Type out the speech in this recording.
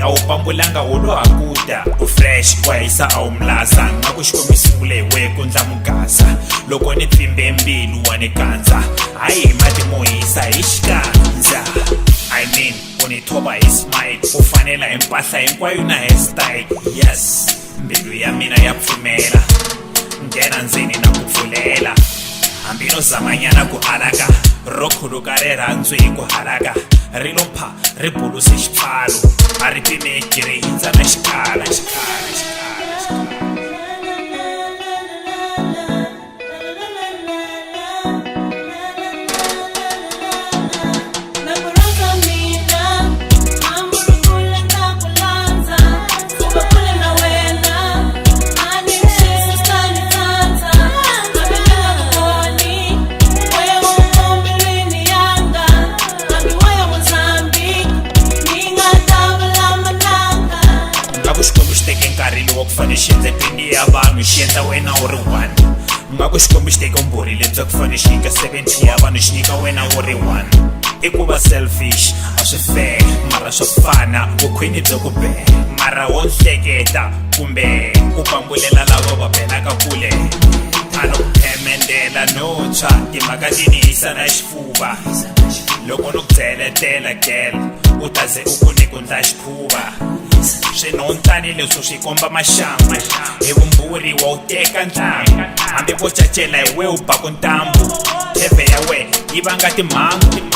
a wu pambulanga u lo hakuta u fresh wa hisa a wu mlasa nga ku xikomisi vule we ku ndla mugasa loko ni pfimbe mbilu wa ni kandza hayi hi mati mo hisa hi xikandza I mean u ni thova hi smile u fanela hi mpahla hinkwayo na hairstyle yes mbilu ya mina ya pfumela nghena ndzeni na ku pfulela hambi no zamanyana ku alaka ro khuluka rirhandzu hi ku halaka ri lo pha ri buluse xipfalo a ri pimeki ri hindza na xikala kufane xiendla twini ya vanhu xi endla wena u ri 1 nga ku xikombi xi teka umbhuri lebyi kufane xi nyika 70 ya vanhu xi nyika wena u ri 1 i ku va selfish a swi fair mara swa fana vukhwini byo ku be mara wo hleketa kumbe ku pambulela lava va belaka kule a no phemendela no tshwa timhaka ti ni hisa na xifuva loko no ku dzeletela gel u ta ze u ku ni ku ndla xikhuva swinontani leswo swi komba maxama hi vumbhuri wa u teka ntlangu hambi vo cacela hi we u baku ntambu theve ya we yi vanga timhangu